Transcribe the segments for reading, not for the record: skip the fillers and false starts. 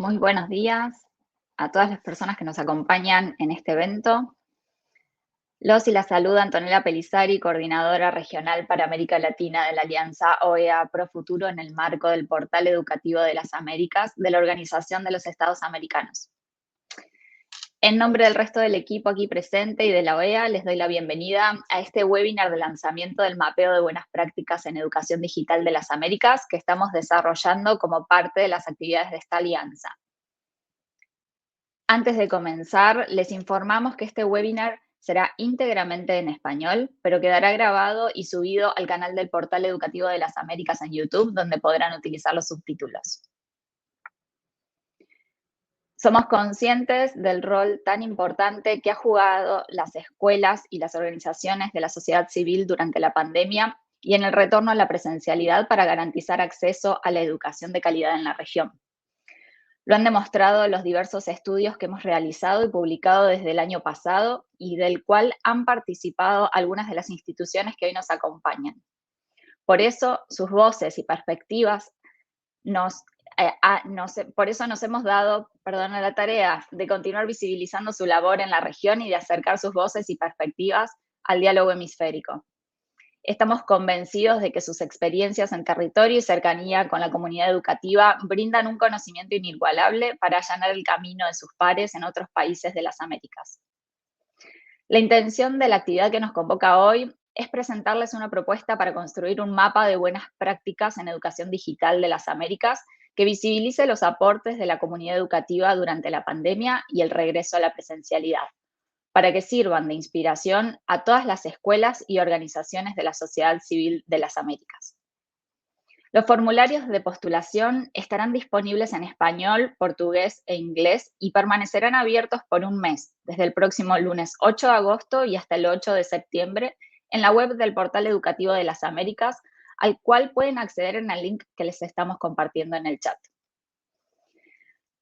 Muy buenos días a todas las personas que nos acompañan en este evento. Los y la saluda Antonella Pelissari, coordinadora regional para América Latina de la Alianza OEA Pro Futuro en el marco del Portal Educativo de las Américas de la Organización de los Estados Americanos. En nombre del resto del equipo aquí presente y de la OEA, les doy la bienvenida a este webinar de lanzamiento del mapeo de buenas prácticas en educación digital de las Américas que estamos desarrollando como parte de las actividades de esta alianza. Antes de comenzar, les informamos que este webinar será íntegramente en español, pero quedará grabado y subido al canal del Portal Educativo de las Américas en YouTube, donde podrán utilizar los subtítulos. Somos conscientes del rol tan importante que ha jugado las escuelas y las organizaciones de la sociedad civil durante la pandemia y en el retorno a la presencialidad para garantizar acceso a la educación de calidad en la región. Lo han demostrado los diversos estudios que hemos realizado y publicado desde el año pasado y del cual han participado algunas de las instituciones que hoy nos acompañan. Por eso, sus voces y perspectivas por eso nos hemos dado, la tarea de continuar visibilizando su labor en la región y de acercar sus voces y perspectivas al diálogo hemisférico. Estamos convencidos de que sus experiencias en territorio y cercanía con la comunidad educativa brindan un conocimiento inigualable para allanar el camino de sus pares en otros países de las Américas. La intención de la actividad que nos convoca hoy es presentarles una propuesta para construir un mapa de buenas prácticas en educación digital de las Américas que visibilice los aportes de la comunidad educativa durante la pandemia y el regreso a la presencialidad, para que sirvan de inspiración a todas las escuelas y organizaciones de la sociedad civil de las Américas. Los formularios de postulación estarán disponibles en español, portugués e inglés y permanecerán abiertos por un mes, desde el próximo lunes 8 de agosto y hasta el 8 de septiembre, en la web del Portal Educativo de las Américas, al cual pueden acceder en el link que les estamos compartiendo en el chat.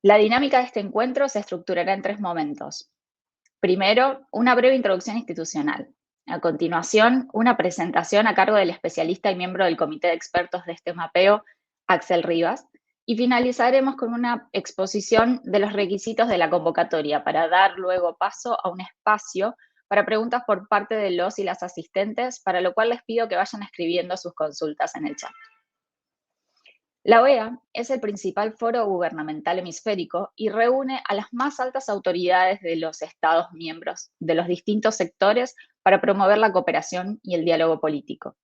La dinámica de este encuentro se estructurará en 3 momentos. Primero, una breve introducción institucional. A continuación, una presentación a cargo del especialista y miembro del comité de expertos de este mapeo, Axel Rivas, y finalizaremos con una exposición de los requisitos de la convocatoria para dar luego paso a un espacio para preguntas por parte de los y las asistentes, para lo cual les pido que vayan escribiendo sus consultas en el chat. La OEA es el principal foro gubernamental hemisférico y reúne a las más altas autoridades de los Estados miembros de los distintos sectores para promover la cooperación y el diálogo político.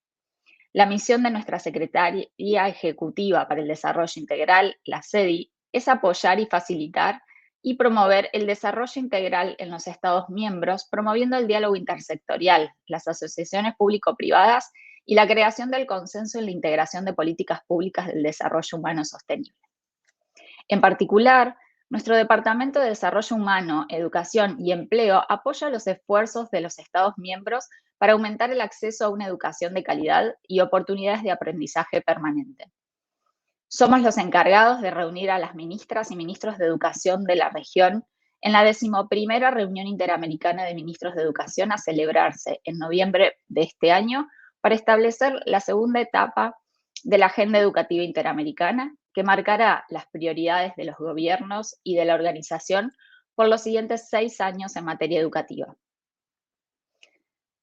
La misión de nuestra Secretaría Ejecutiva para el Desarrollo Integral, la SEDI, es apoyar y facilitar y promover el desarrollo integral en los Estados miembros, promoviendo el diálogo intersectorial, las asociaciones público-privadas y la creación del consenso en la integración de políticas públicas del desarrollo humano sostenible. En particular, nuestro Departamento de Desarrollo Humano, Educación y Empleo apoya los esfuerzos de los Estados miembros para aumentar el acceso a una educación de calidad y oportunidades de aprendizaje permanente. Somos los encargados de reunir a las ministras y ministros de educación de la región en la 11ª reunión interamericana de ministros de educación a celebrarse en noviembre de este año para establecer la segunda etapa de la Agenda Educativa Interamericana, que marcará las prioridades de los gobiernos y de la organización por los siguientes 6 años en materia educativa.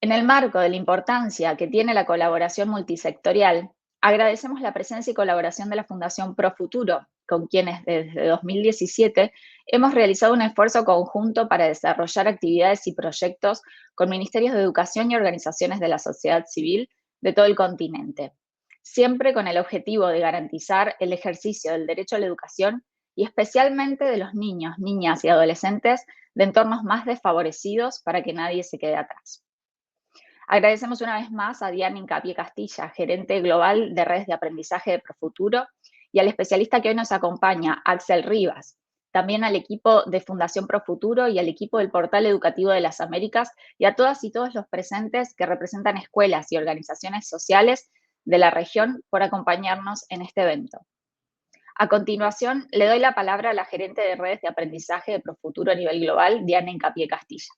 En el marco de la importancia que tiene la colaboración multisectorial, agradecemos la presencia y colaboración de la Fundación Pro Futuro, con quienes desde 2017 hemos realizado un esfuerzo conjunto para desarrollar actividades y proyectos con ministerios de educación y organizaciones de la sociedad civil de todo el continente, siempre con el objetivo de garantizar el ejercicio del derecho a la educación y especialmente de los niños, niñas y adolescentes de entornos más desfavorecidos para que nadie se quede atrás. Agradecemos una vez más a Diana Hincapié Castilla, gerente global de redes de aprendizaje de Profuturo, y al especialista que hoy nos acompaña, Axel Rivas, también al equipo de Fundación Profuturo y al equipo del Portal Educativo de las Américas y a todas y todos los presentes que representan escuelas y organizaciones sociales de la región por acompañarnos en este evento. A continuación, le doy la palabra a la gerente de redes de aprendizaje de Profuturo a nivel global, Diana Hincapié Castilla.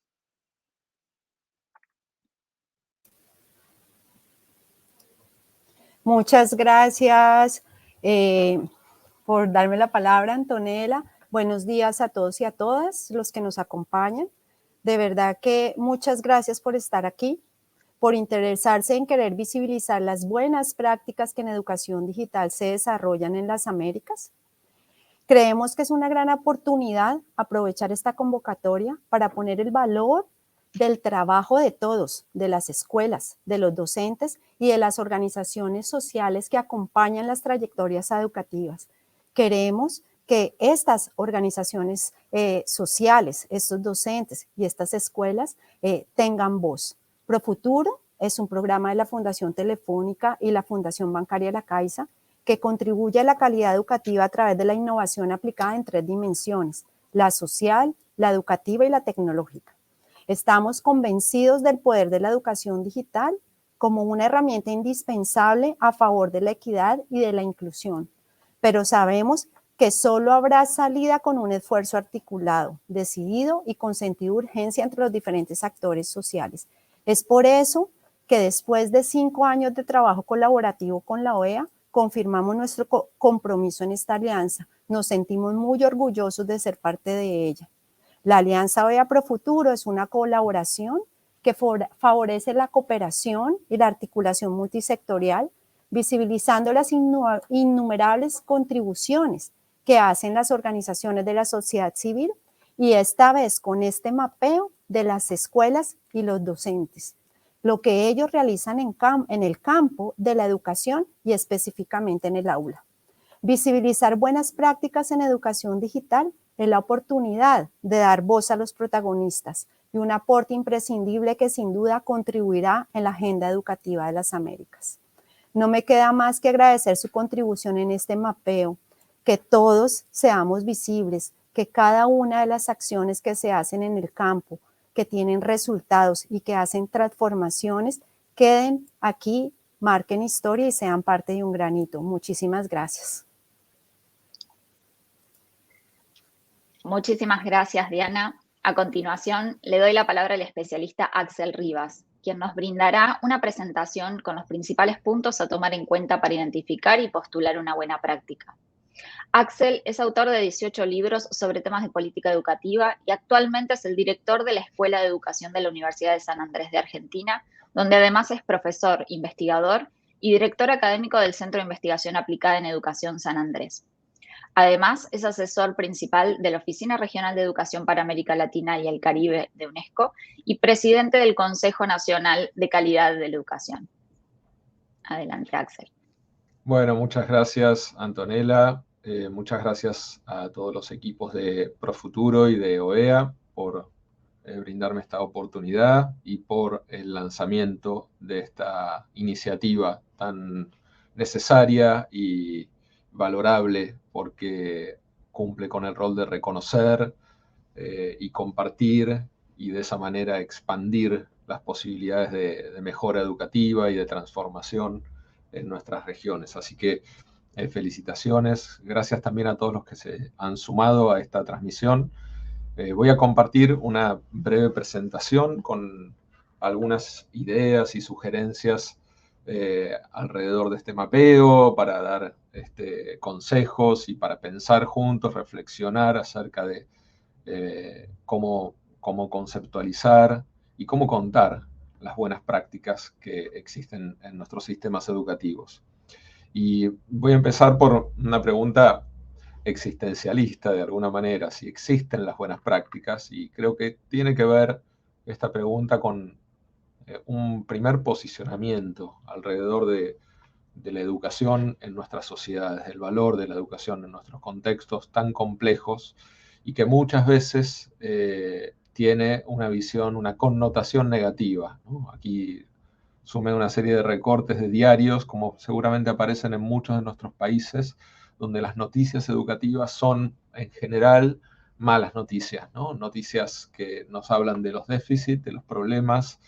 Muchas gracias por darme la palabra, Antonella. Buenos días a todos y a todas los que nos acompañan. De verdad que muchas gracias por estar aquí, por interesarse en querer visibilizar las buenas prácticas que en educación digital se desarrollan en las Américas. Creemos que es una gran oportunidad aprovechar esta convocatoria para poner el valor del trabajo de todos, de las escuelas, de los docentes y de las organizaciones sociales que acompañan las trayectorias educativas. Queremos que estas organizaciones sociales, estos docentes y estas escuelas tengan voz. Profuturo es un programa de la Fundación Telefónica y la Fundación Bancaria La Caixa que contribuye a la calidad educativa a través de la innovación aplicada en 3 dimensiones, la social, la educativa y la tecnológica. Estamos convencidos del poder de la educación digital como una herramienta indispensable a favor de la equidad y de la inclusión, pero sabemos que solo habrá salida con un esfuerzo articulado, decidido y con sentido de urgencia entre los diferentes actores sociales. Es por eso que después de 5 años de trabajo colaborativo con la OEA, confirmamos nuestro compromiso en esta alianza. Nos sentimos muy orgullosos de ser parte de ella. La Alianza OEA Profuturo es una colaboración que favorece la cooperación y la articulación multisectorial, visibilizando las innumerables contribuciones que hacen las organizaciones de la sociedad civil y esta vez con este mapeo de las escuelas y los docentes, lo que ellos realizan en el campo de la educación y específicamente en el aula. Visibilizar buenas prácticas en educación digital es la oportunidad de dar voz a los protagonistas y un aporte imprescindible que sin duda contribuirá en la agenda educativa de las Américas. No me queda más que agradecer su contribución en este mapeo, que todos seamos visibles, que cada una de las acciones que se hacen en el campo, que tienen resultados y que hacen transformaciones, queden aquí, marquen historia y sean parte de un granito. Muchísimas gracias. Muchísimas gracias, Diana. A continuación, le doy la palabra al especialista Axel Rivas, quien nos brindará una presentación con los principales puntos a tomar en cuenta para identificar y postular una buena práctica. Axel es autor de 18 libros sobre temas de política educativa y actualmente es el director de la Escuela de Educación de la Universidad de San Andrés de Argentina, donde además es profesor, investigador y director académico del Centro de Investigación Aplicada en Educación San Andrés. Además, es asesor principal de la Oficina Regional de Educación para América Latina y el Caribe de UNESCO y presidente del Consejo Nacional de Calidad de la Educación. Adelante, Axel. Bueno, muchas gracias, Antonella. Muchas gracias a todos los equipos de Profuturo y de OEA por brindarme esta oportunidad y por el lanzamiento de esta iniciativa tan necesaria y valorable porque cumple con el rol de reconocer y compartir y de esa manera expandir las posibilidades de mejora educativa y de transformación en nuestras regiones. Así que felicitaciones, gracias también a todos los que se han sumado a esta transmisión. Voy a compartir una breve presentación con algunas ideas y sugerencias alrededor de este mapeo para dar consejos y para pensar juntos, reflexionar acerca de cómo conceptualizar y cómo contar las buenas prácticas que existen en nuestros sistemas educativos. Y voy a empezar por una pregunta existencialista de alguna manera, si existen las buenas prácticas, y creo que tiene que ver esta pregunta con un primer posicionamiento alrededor de la educación en nuestras sociedades, el valor de la educación en nuestros contextos tan complejos y que muchas veces tiene una visión, una connotación negativa, ¿no? Aquí sume una serie de recortes de diarios, como seguramente aparecen en muchos de nuestros países, donde las noticias educativas son, en general, malas noticias, ¿no? Noticias que nos hablan de los déficits, de los problemas,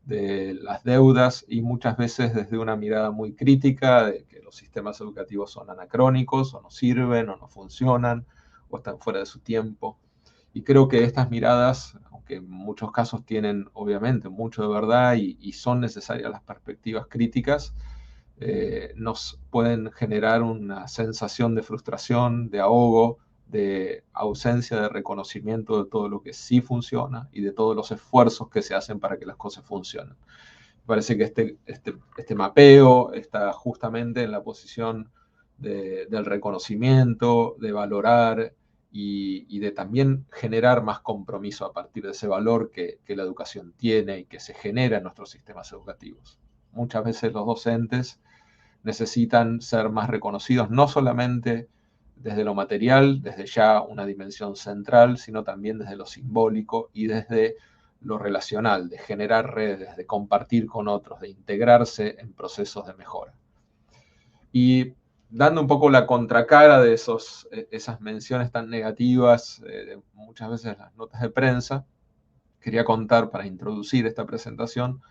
de las deudas y muchas veces desde una mirada muy crítica de que los sistemas educativos son anacrónicos o no sirven o no funcionan o están fuera de su tiempo. Y creo que estas miradas, aunque en muchos casos tienen obviamente mucho de verdad y son necesarias las perspectivas críticas, nos pueden generar una sensación de frustración, de ahogo, de ausencia de reconocimiento de todo lo que sí funciona y de todos los esfuerzos que se hacen para que las cosas funcionen. Me parece que este mapeo está justamente en la posición del reconocimiento, de valorar y de también generar más compromiso a partir de ese valor que la educación tiene y que se genera en nuestros sistemas educativos. Muchas veces los docentes necesitan ser más reconocidos, no solamente desde lo material, desde ya una dimensión central, sino también desde lo simbólico y desde lo relacional, de generar redes, de compartir con otros, de integrarse en procesos de mejora. Y dando un poco la contracara de esas menciones tan negativas, de muchas veces las notas de prensa, quería contar para introducir esta presentación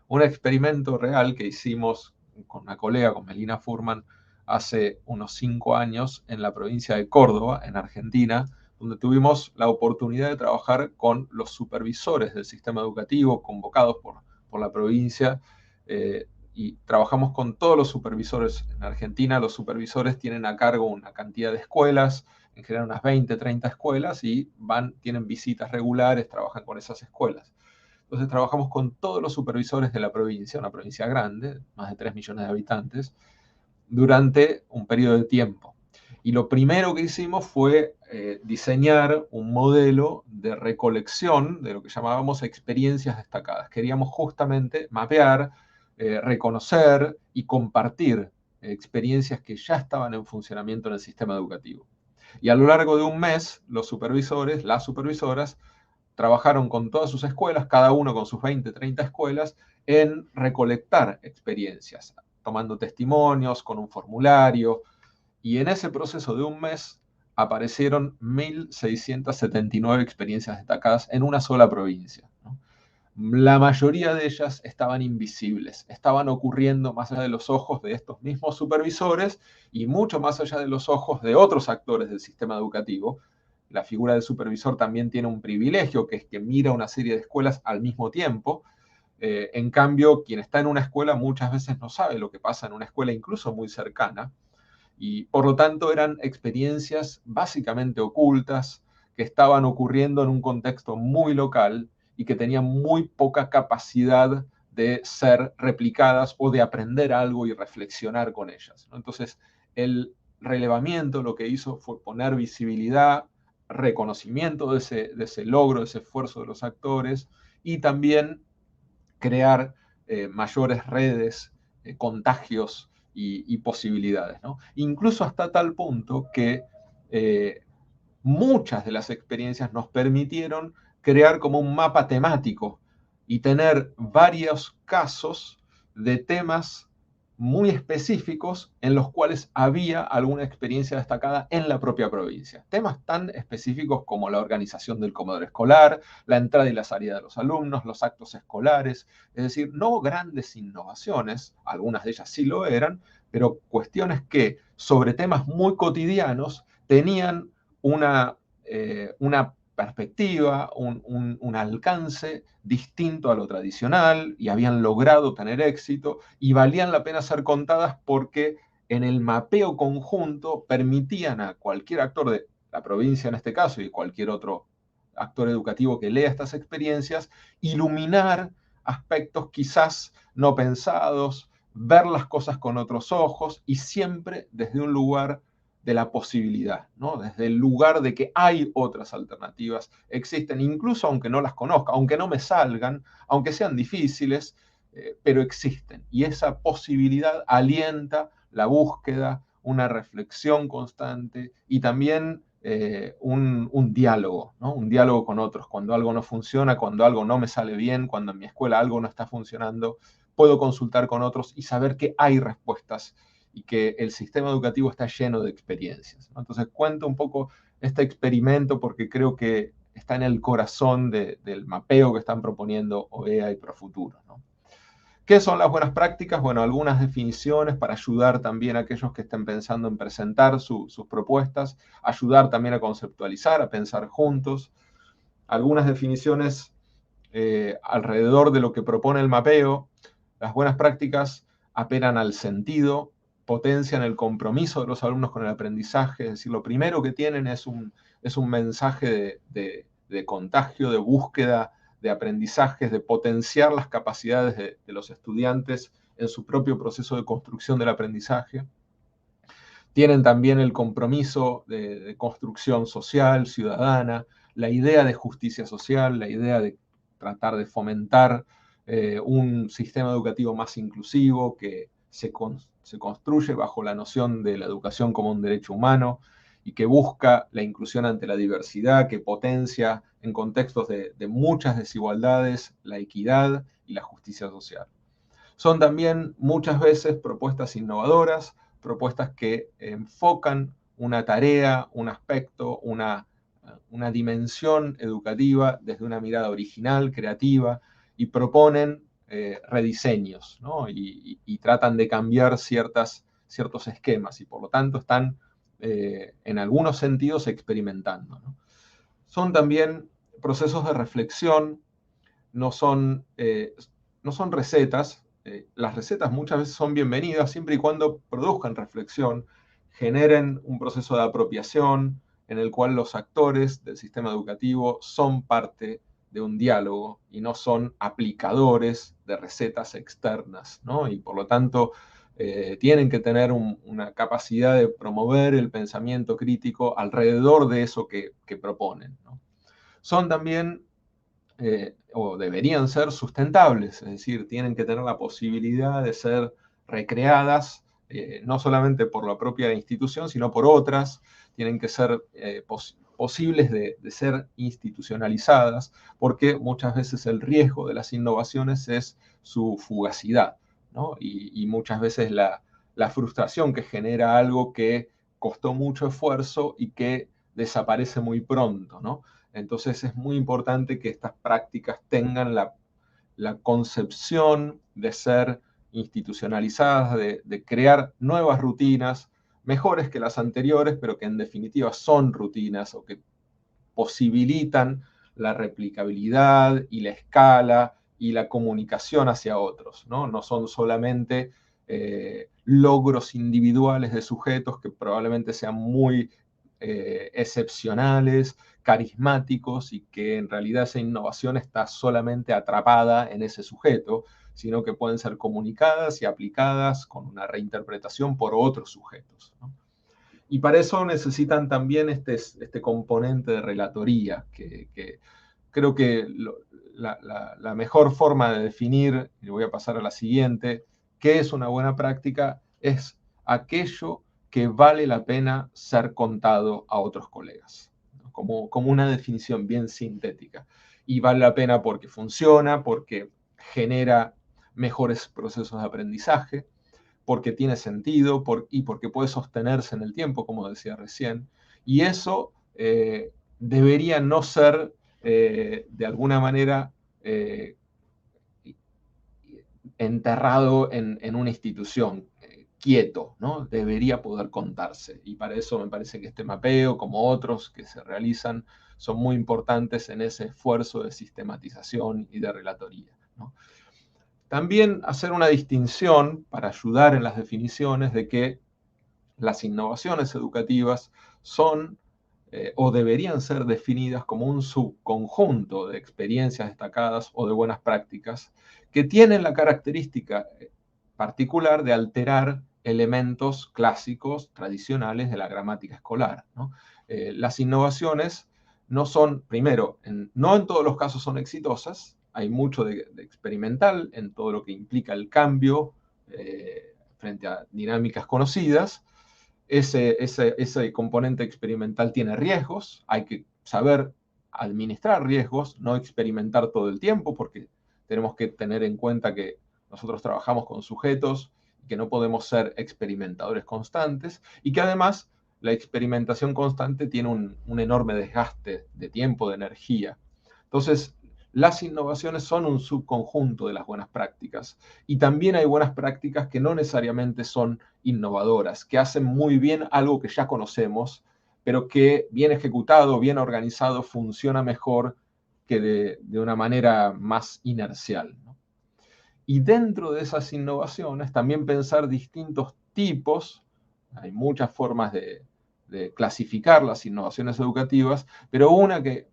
un experimento real que hicimos con una colega, con Melina Furman, hace unos 5 años en la provincia de Córdoba, en Argentina, donde tuvimos la oportunidad de trabajar con los supervisores del sistema educativo convocados por la provincia, y trabajamos con todos los supervisores en Argentina. Los supervisores tienen a cargo una cantidad de escuelas, en general unas 20, 30 escuelas, y tienen visitas regulares, trabajan con esas escuelas. Entonces trabajamos con todos los supervisores de la provincia, una provincia grande, más de 3 millones de habitantes, durante un periodo de tiempo. Y lo primero que hicimos fue diseñar un modelo de recolección de lo que llamábamos experiencias destacadas. Queríamos justamente mapear, reconocer y compartir experiencias que ya estaban en funcionamiento en el sistema educativo. Y a lo largo de un mes, los supervisores, las supervisoras, trabajaron con todas sus escuelas, cada uno con sus 20, 30 escuelas, en recolectar experiencias, tomando testimonios, con un formulario, y en ese proceso de un mes aparecieron 1.679 experiencias destacadas en una sola provincia, ¿no? La mayoría de ellas estaban invisibles, estaban ocurriendo más allá de los ojos de estos mismos supervisores y mucho más allá de los ojos de otros actores del sistema educativo. La figura del supervisor también tiene un privilegio, que es que mira una serie de escuelas al mismo tiempo. En cambio, quien está en una escuela muchas veces no sabe lo que pasa en una escuela incluso muy cercana, y por lo tanto eran experiencias básicamente ocultas que estaban ocurriendo en un contexto muy local y que tenían muy poca capacidad de ser replicadas o de aprender algo y reflexionar con ellas, ¿no? Entonces, el relevamiento lo que hizo fue poner visibilidad, reconocimiento de ese logro, de ese esfuerzo de los actores, y también crear mayores redes, contagios y posibilidades, ¿no? Incluso hasta tal punto que muchas de las experiencias nos permitieron crear como un mapa temático y tener varios casos de temas muy específicos en los cuales había alguna experiencia destacada en la propia provincia. Temas tan específicos como la organización del comedor escolar, la entrada y la salida de los alumnos, los actos escolares, es decir, no grandes innovaciones, algunas de ellas sí lo eran, pero cuestiones que sobre temas muy cotidianos tenían una perspectiva, un alcance distinto a lo tradicional, y habían logrado tener éxito y valían la pena ser contadas porque en el mapeo conjunto permitían a cualquier actor de la provincia en este caso y cualquier otro actor educativo que lea estas experiencias, iluminar aspectos quizás no pensados, ver las cosas con otros ojos y siempre desde un lugar de la posibilidad, ¿no? Desde el lugar de que hay otras alternativas, existen, incluso aunque no las conozca, aunque no me salgan, aunque sean difíciles, pero existen. Y esa posibilidad alienta la búsqueda, una reflexión constante y también un diálogo, ¿no? Un diálogo con otros. Cuando algo no funciona, cuando algo no me sale bien, cuando en mi escuela algo no está funcionando, puedo consultar con otros y saber que hay respuestas y que el sistema educativo está lleno de experiencias, ¿no? Entonces cuento un poco este experimento porque creo que está en el corazón del mapeo que están proponiendo OEA y Profuturo, ¿no? ¿Qué son las buenas prácticas? Bueno, algunas definiciones para ayudar también a aquellos que estén pensando en presentar sus propuestas, ayudar también a conceptualizar, a pensar juntos. Algunas definiciones alrededor de lo que propone el mapeo. Las buenas prácticas apelan al sentido, potencian el compromiso de los alumnos con el aprendizaje, es decir, lo primero que tienen es un mensaje de contagio, de búsqueda de aprendizajes, de potenciar las capacidades de los estudiantes en su propio proceso de construcción del aprendizaje. Tienen también el compromiso de construcción social, ciudadana, la idea de justicia social, la idea de tratar de fomentar un sistema educativo más inclusivo que se construye bajo la noción de la educación como un derecho humano y que busca la inclusión ante la diversidad, que potencia en contextos de muchas desigualdades la equidad y la justicia social. Son también muchas veces propuestas innovadoras, propuestas que enfocan una tarea, un aspecto, una dimensión educativa desde una mirada original, creativa, y proponen rediseños, ¿no? Y tratan de cambiar ciertos esquemas, y por lo tanto están en algunos sentidos experimentando, ¿no? Son también procesos de reflexión, no son recetas. Las recetas muchas veces son bienvenidas siempre y cuando produzcan reflexión, generen un proceso de apropiación en el cual los actores del sistema educativo son parte de un diálogo y no son aplicadores de recetas externas, ¿no? Y por lo tanto tienen que tener una capacidad de promover el pensamiento crítico alrededor de eso que proponen, ¿no? Son también o deberían ser sustentables, es decir, tienen que tener la posibilidad de ser recreadas, no solamente por la propia institución, sino por otras, tienen que ser posibles de ser institucionalizadas, porque muchas veces el riesgo de las innovaciones es su fugacidad, ¿no? Y muchas veces la frustración que genera algo que costó mucho esfuerzo y que desaparece muy pronto, ¿no? Entonces es muy importante que estas prácticas tengan la concepción de ser institucionalizadas, de crear nuevas rutinas, mejores que las anteriores, pero que en definitiva son rutinas o que posibilitan la replicabilidad y la escala y la comunicación hacia otros, ¿no? No son solamente logros individuales de sujetos que probablemente sean muy excepcionales, carismáticos y que en realidad esa innovación está solamente atrapada en ese sujeto, sino que pueden ser comunicadas y aplicadas con una reinterpretación por otros sujetos, ¿no? Y para eso necesitan también este componente de relatoría, que creo que la mejor forma de definir, y voy a pasar a la siguiente, qué es una buena práctica, es aquello que vale la pena ser contado a otros colegas, ¿no? Como una definición bien sintética. Y vale la pena porque funciona, porque genera mejores procesos de aprendizaje, porque tiene sentido y porque puede sostenerse en el tiempo, como decía recién. Y eso debería no ser, de alguna manera, enterrado en una institución, quieto, ¿no? Debería poder contarse. Y para eso me parece que este mapeo, como otros que se realizan, son muy importantes en ese esfuerzo de sistematización y de relatoría, ¿no? También hacer una distinción para ayudar en las definiciones de que las innovaciones educativas son o deberían ser definidas como un subconjunto de experiencias destacadas o de buenas prácticas que tienen la característica particular de alterar elementos clásicos, tradicionales de la gramática escolar, ¿no? Las innovaciones no son, primero, no en todos los casos son exitosas, hay mucho de experimental en todo lo que implica el cambio frente a dinámicas conocidas. Ese componente experimental tiene riesgos, hay que saber administrar riesgos, no experimentar todo el tiempo, porque tenemos que tener en cuenta que nosotros trabajamos con sujetos y que no podemos ser experimentadores constantes, y que además la experimentación constante tiene un enorme desgaste de tiempo, de energía. Entonces, las innovaciones son un subconjunto de las buenas prácticas, y también hay buenas prácticas que no necesariamente son innovadoras, que hacen muy bien algo que ya conocemos, pero que bien ejecutado, bien organizado, funciona mejor que de una manera más inercial, ¿no? Y dentro de esas innovaciones también pensar distintos tipos, hay muchas formas de clasificar las innovaciones educativas, pero una que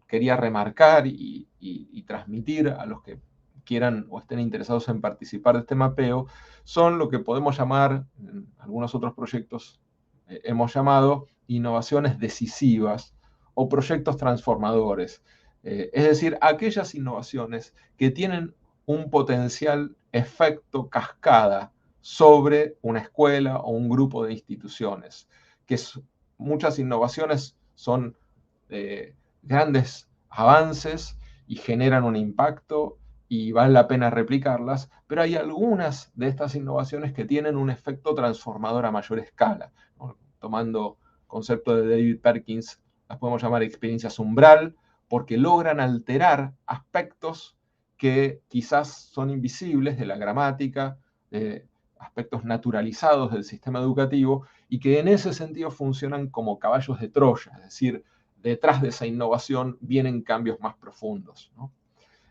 quería remarcar y transmitir a los que quieran o estén interesados en participar de este mapeo, son lo que podemos llamar, en algunos otros proyectos hemos llamado innovaciones decisivas o proyectos transformadores. Es decir, aquellas innovaciones que tienen un potencial efecto cascada sobre una escuela o un grupo de instituciones, que muchas innovaciones son grandes avances y generan un impacto y vale la pena replicarlas, pero hay algunas de estas innovaciones que tienen un efecto transformador a mayor escala, ¿no? Tomando concepto de David Perkins, las podemos llamar experiencias umbral, porque logran alterar aspectos que quizás son invisibles de la gramática, aspectos naturalizados del sistema educativo, y que en ese sentido funcionan como caballos de Troya, es decir, detrás de esa innovación vienen cambios más profundos, ¿no?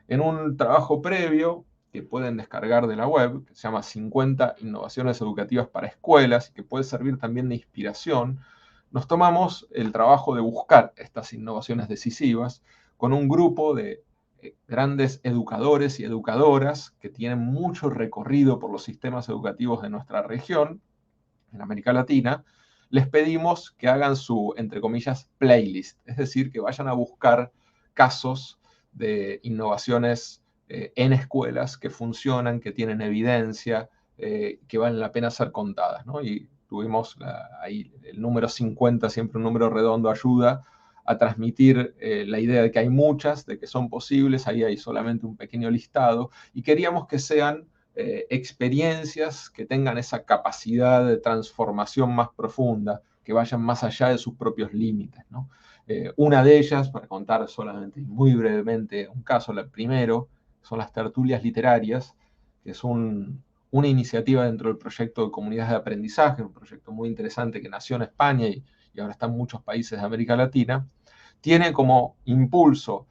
En un trabajo previo que pueden descargar de la web, que se llama 50 innovaciones educativas para escuelas, y que puede servir también de inspiración, nos tomamos el trabajo de buscar estas innovaciones decisivas con un grupo de grandes educadores y educadoras que tienen mucho recorrido por los sistemas educativos de nuestra región, en América Latina. Les pedimos que hagan su, entre comillas, playlist, es decir, que vayan a buscar casos de innovaciones en escuelas que funcionan, que tienen evidencia, que valen la pena ser contadas, ¿no? Y tuvimos ahí el número 50, siempre un número redondo, ayuda a transmitir la idea de que hay muchas, de que son posibles, ahí hay solamente un pequeño listado, y queríamos que sean experiencias que tengan esa capacidad de transformación más profunda, que vayan más allá de sus propios límites, ¿no? Una de ellas, para contar solamente muy brevemente un caso, el primero, son las tertulias literarias, que es una iniciativa dentro del proyecto de comunidades de aprendizaje, un proyecto muy interesante que nació en España y ahora está en muchos países de América Latina. Tiene como impulso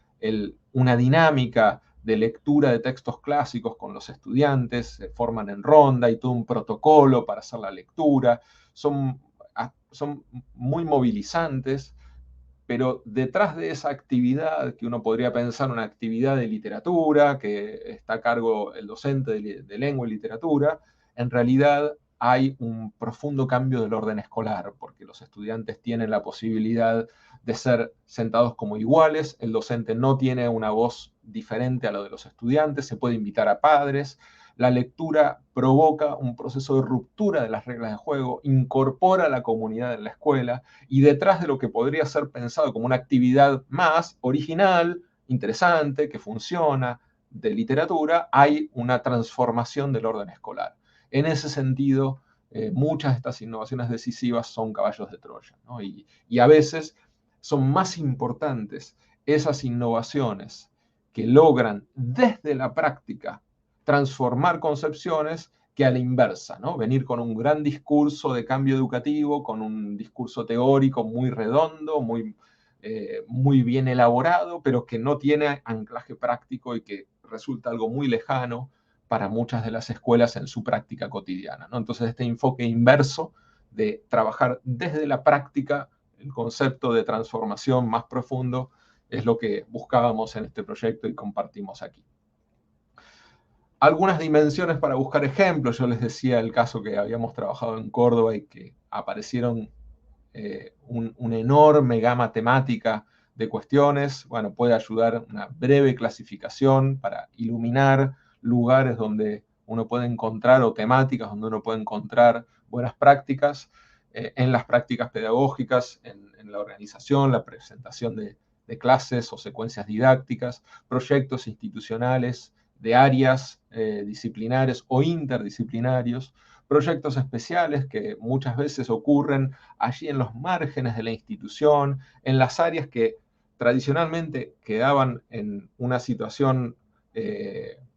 una dinámica de lectura de textos clásicos con los estudiantes, se forman en ronda y todo un protocolo para hacer la lectura, son muy movilizantes, pero detrás de esa actividad, que uno podría pensar una actividad de literatura, que está a cargo el docente de lengua y literatura, en realidad hay un profundo cambio del orden escolar, porque los estudiantes tienen la posibilidad de ser sentados como iguales, el docente no tiene una voz diferente a la de los estudiantes, se puede invitar a padres, la lectura provoca un proceso de ruptura de las reglas de juego, incorpora a la comunidad en la escuela, y detrás de lo que podría ser pensado como una actividad más original, interesante, que funciona, de literatura, hay una transformación del orden escolar. En ese sentido, muchas de estas innovaciones decisivas son caballos de Troya, ¿no? Y a veces son más importantes esas innovaciones que logran desde la práctica transformar concepciones que a la inversa, ¿no? Venir con un gran discurso de cambio educativo, con un discurso teórico muy redondo, muy bien elaborado, pero que no tiene anclaje práctico y que resulta algo muy lejano para muchas de las escuelas en su práctica cotidiana, ¿no? Entonces, este enfoque inverso de trabajar desde la práctica el concepto de transformación más profundo es lo que buscábamos en este proyecto y compartimos aquí. Algunas dimensiones para buscar ejemplos. Yo les decía el caso que habíamos trabajado en Córdoba y que aparecieron una enorme gama temática de cuestiones. Bueno, puede ayudar una breve clasificación para iluminar lugares donde uno puede encontrar, o temáticas donde uno puede encontrar buenas prácticas, en las prácticas pedagógicas, en la organización, la presentación de clases o secuencias didácticas, proyectos institucionales de áreas disciplinares o interdisciplinarios, proyectos especiales que muchas veces ocurren allí en los márgenes de la institución, en las áreas que tradicionalmente quedaban en una situación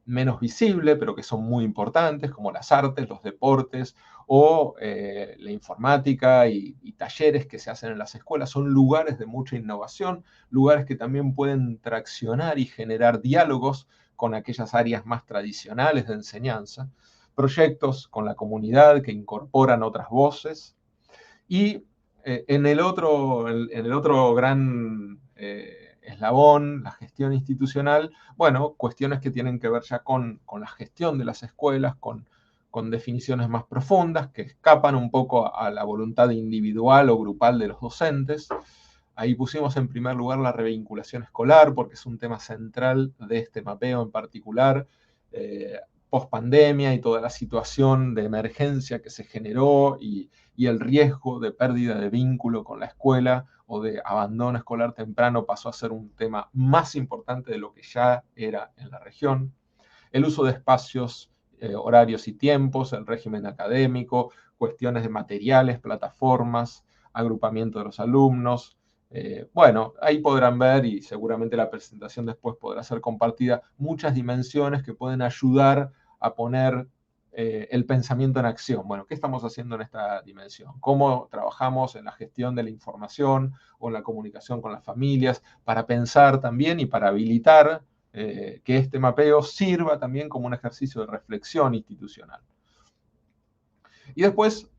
menos visible, pero que son muy importantes, como las artes, los deportes o la informática y talleres que se hacen en las escuelas. Son lugares de mucha innovación, lugares que también pueden traccionar y generar diálogos con aquellas áreas más tradicionales de enseñanza. proyectos con la comunidad que incorporan otras voces. Y en el otro gran eslabón, la gestión institucional, bueno, cuestiones que tienen que ver ya con la gestión de las escuelas, con definiciones más profundas que escapan un poco a la voluntad individual o grupal de los docentes. Ahí pusimos en primer lugar la revinculación escolar, porque es un tema central de este mapeo en particular, post pandemia y toda la situación de emergencia que se generó y el riesgo de pérdida de vínculo con la escuela o de abandono escolar temprano pasó a ser un tema más importante de lo que ya era en la región. El uso de espacios, horarios y tiempos, el régimen académico, cuestiones de materiales, plataformas, agrupamiento de los alumnos. Bueno, ahí podrán ver, y seguramente la presentación después podrá ser compartida, muchas dimensiones que pueden ayudar a poner el pensamiento en acción. Bueno, ¿qué estamos haciendo en esta dimensión? ¿Cómo trabajamos en la gestión de la información o en la comunicación con las familias para pensar también y para habilitar que este mapeo sirva también como un ejercicio de reflexión institucional? Y después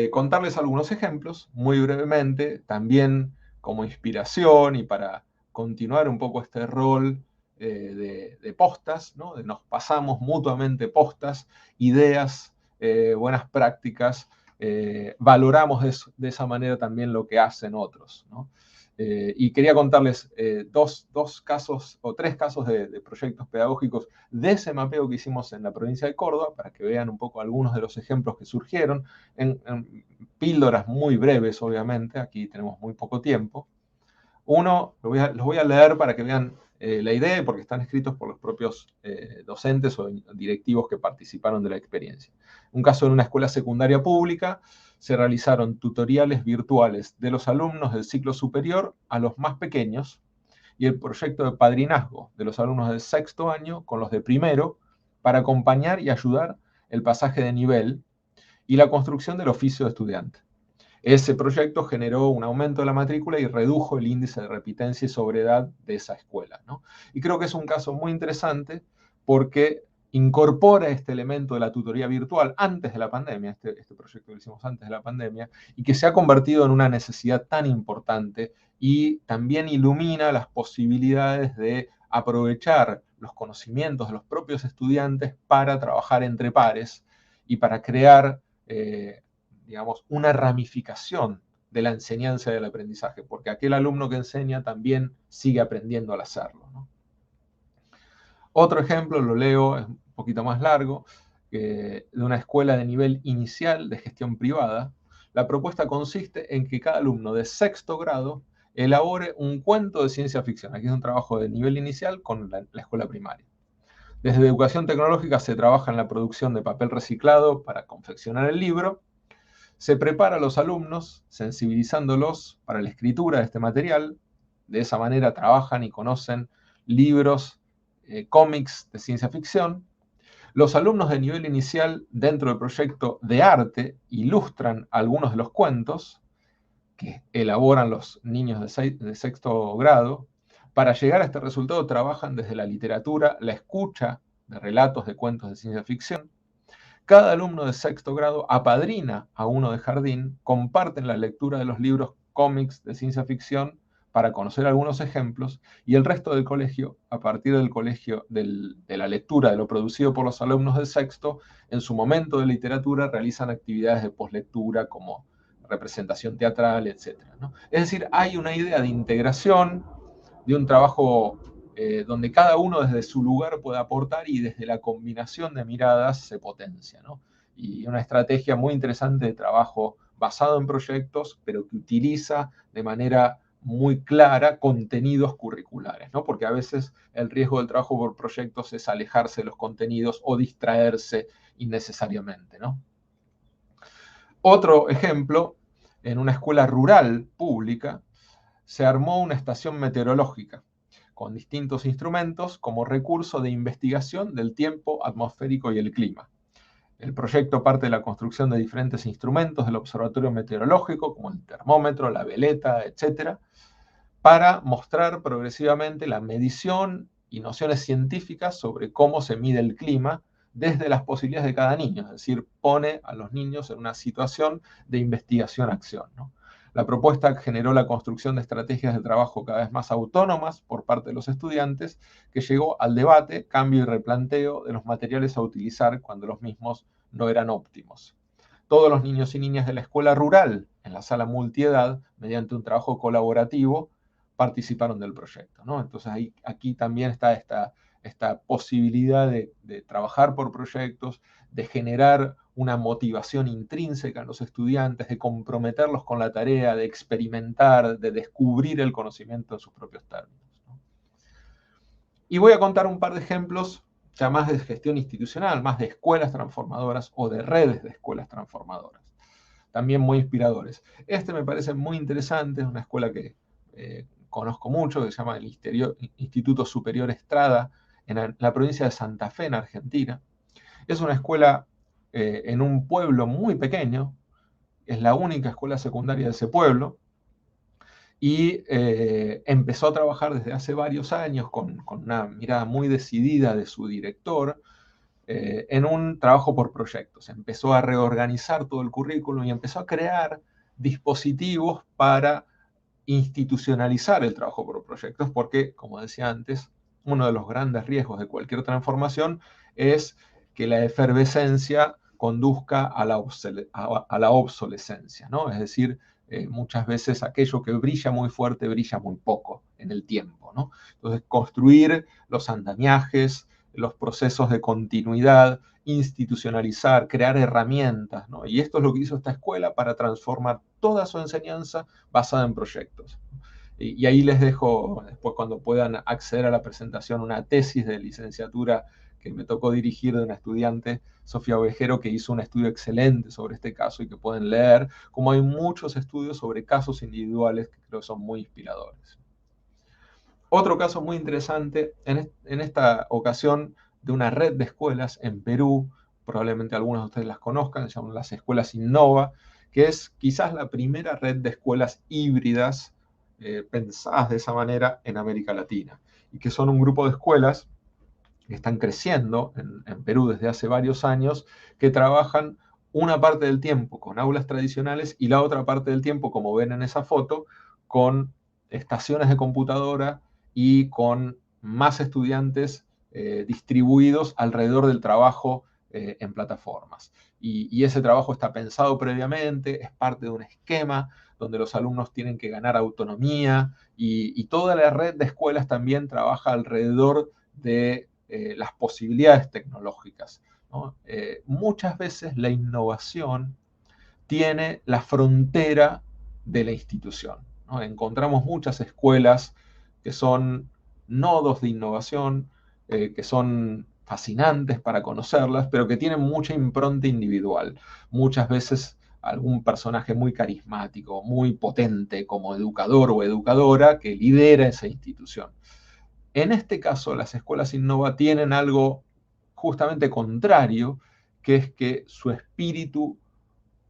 contarles algunos ejemplos, muy brevemente, también como inspiración y para continuar un poco este rol de postas, ¿no? Nos pasamos mutuamente postas, ideas, buenas prácticas, valoramos de esa manera también lo que hacen otros, ¿no? Y quería contarles dos casos o tres casos de proyectos pedagógicos de ese mapeo que hicimos en la provincia de Córdoba, para que vean un poco algunos de los ejemplos que surgieron, en píldoras muy breves, obviamente, aquí tenemos muy poco tiempo. Uno, los voy a leer para que vean la idea, porque están escritos por los propios docentes o directivos que participaron de la experiencia. Un caso en una escuela secundaria pública, se realizaron tutoriales virtuales de los alumnos del ciclo superior a los más pequeños y el proyecto de padrinazgo de los alumnos del sexto año con los de primero para acompañar y ayudar el pasaje de nivel y la construcción del oficio de estudiante. Ese proyecto generó un aumento de la matrícula y redujo el índice de repitencia y sobriedad de esa escuela, ¿no? Y creo que es un caso muy interesante porque incorpora este elemento de la tutoría virtual antes de la pandemia, este proyecto lo hicimos antes de la pandemia, y que se ha convertido en una necesidad tan importante y también ilumina las posibilidades de aprovechar los conocimientos de los propios estudiantes para trabajar entre pares y para crear digamos, una ramificación de la enseñanza y del aprendizaje, porque aquel alumno que enseña también sigue aprendiendo al hacerlo, ¿no? Otro ejemplo, lo leo, es un poquito más largo, de una escuela de nivel inicial de gestión privada. La propuesta consiste en que cada alumno de sexto grado elabore un cuento de ciencia ficción. Aquí es un trabajo de nivel inicial con la escuela primaria. Desde educación tecnológica se trabaja en la producción de papel reciclado para confeccionar el libro. Se prepara a los alumnos, sensibilizándolos para la escritura de este material. De esa manera trabajan y conocen libros, cómics de ciencia ficción. Los alumnos de nivel inicial dentro del proyecto de arte ilustran algunos de los cuentos que elaboran los niños de sexto grado. Para llegar a este resultado trabajan desde la literatura, la escucha de relatos de cuentos de ciencia ficción. Cada alumno de sexto grado apadrina a uno de jardín, comparten la lectura de los libros cómics de ciencia ficción para conocer algunos ejemplos, y el resto del colegio, a partir del colegio de la lectura de lo producido por los alumnos del sexto, en su momento de literatura realizan actividades de poslectura como representación teatral, etc., ¿no? Es decir, hay una idea de integración, de un trabajo donde cada uno desde su lugar puede aportar y desde la combinación de miradas se potencia, ¿no? Y una estrategia muy interesante de trabajo basado en proyectos, pero que utiliza de manera muy clara contenidos curriculares, ¿no? Porque a veces el riesgo del trabajo por proyectos es alejarse de los contenidos o distraerse innecesariamente, ¿no? Otro ejemplo, en una escuela rural pública, se armó una estación meteorológica con distintos instrumentos como recurso de investigación del tiempo atmosférico y el clima. El proyecto parte de la construcción de diferentes instrumentos del observatorio meteorológico, como el termómetro, la veleta, etc., para mostrar progresivamente la medición y nociones científicas sobre cómo se mide el clima desde las posibilidades de cada niño, es decir, pone a los niños en una situación de investigación-acción, ¿no? La propuesta generó la construcción de estrategias de trabajo cada vez más autónomas por parte de los estudiantes, que llegó al debate, cambio y replanteo de los materiales a utilizar cuando los mismos no eran óptimos. Todos los niños y niñas de la escuela rural, en la sala multiedad, mediante un trabajo colaborativo, participaron del proyecto, ¿no? Entonces aquí también está esta posibilidad de trabajar por proyectos, de generar una motivación intrínseca en los estudiantes, de comprometerlos con la tarea, de experimentar, de descubrir el conocimiento en sus propios términos, ¿no? Y voy a contar un par de ejemplos ya más de gestión institucional, más de escuelas transformadoras o de redes de escuelas transformadoras, también muy inspiradores. Este me parece muy interesante, es una escuela que conozco mucho, que se llama el Instituto Superior Estrada, en la provincia de Santa Fe, en Argentina. Es una escuela en un pueblo muy pequeño, es la única escuela secundaria de ese pueblo, y empezó a trabajar desde hace varios años con una mirada muy decidida de su director en un trabajo por proyectos. Empezó a reorganizar todo el currículum y empezó a crear dispositivos para institucionalizar el trabajo por proyectos, porque, como decía antes, uno de los grandes riesgos de cualquier transformación es que la efervescencia conduzca a la obsolescencia, ¿no? Es decir, muchas veces aquello que brilla muy fuerte brilla muy poco en el tiempo, ¿no? Entonces, construir los andamiajes, los procesos de continuidad, institucionalizar, crear herramientas, ¿no? Y esto es lo que hizo esta escuela para transformar toda su enseñanza basada en proyectos. Y ahí les dejo, después cuando puedan acceder a la presentación, una tesis de licenciatura que me tocó dirigir de una estudiante, Sofía Ovejero, que hizo un estudio excelente sobre este caso y que pueden leer, como hay muchos estudios sobre casos individuales que creo que son muy inspiradores. Otro caso muy interesante, en esta ocasión, de una red de escuelas en Perú, probablemente algunos de ustedes las conozcan, se llaman las escuelas Innova, que es quizás la primera red de escuelas híbridas pensadas de esa manera en América Latina, y que son un grupo de escuelas que están creciendo en Perú desde hace varios años, que trabajan una parte del tiempo con aulas tradicionales y la otra parte del tiempo, como ven en esa foto, con estaciones de computadora y con más estudiantes distribuidos alrededor del trabajo en plataformas. Y ese trabajo está pensado previamente, es parte de un esquema donde los alumnos tienen que ganar autonomía y toda la red de escuelas también trabaja alrededor de las posibilidades tecnológicas, ¿no? Muchas veces la innovación tiene la frontera de la institución, ¿no? Encontramos muchas escuelas que son nodos de innovación, que son fascinantes para conocerlas, pero que tienen mucha impronta individual. Muchas veces algún personaje muy carismático, muy potente como educador o educadora que lidera esa institución. En este caso, las escuelas Innova tienen algo justamente contrario, que es que su espíritu,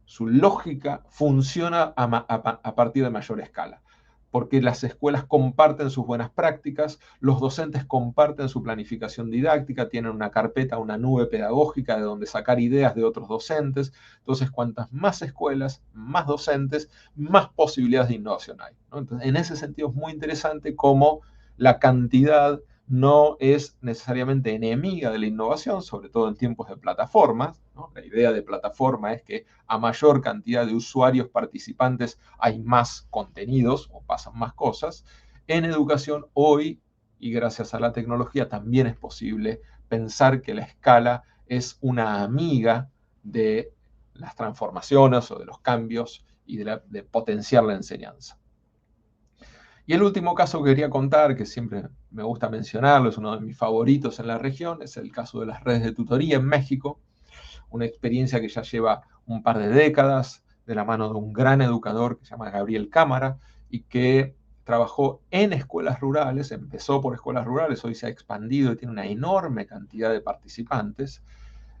su lógica funciona a partir de mayor escala, porque las escuelas comparten sus buenas prácticas, los docentes comparten su planificación didáctica, tienen una carpeta, una nube pedagógica de donde sacar ideas de otros docentes. Entonces, cuantas más escuelas, más docentes, más posibilidades de innovación hay, ¿no? Entonces, en ese sentido es muy interesante cómo la cantidad no es necesariamente enemiga de la innovación, sobre todo en tiempos de plataformas, ¿no? La idea de plataforma es que a mayor cantidad de usuarios participantes hay más contenidos o pasan más cosas. En educación hoy, y gracias a la tecnología, también es posible pensar que la escala es una amiga de las transformaciones o de los cambios y de potenciar la enseñanza. Y el último caso que quería contar, que siempre me gusta mencionarlo, es uno de mis favoritos en la región, es el caso de las redes de tutoría en México, una experiencia que ya lleva un par de décadas de la mano de un gran educador que se llama Gabriel Cámara y que trabajó en escuelas rurales, empezó por escuelas rurales, hoy se ha expandido y tiene una enorme cantidad de participantes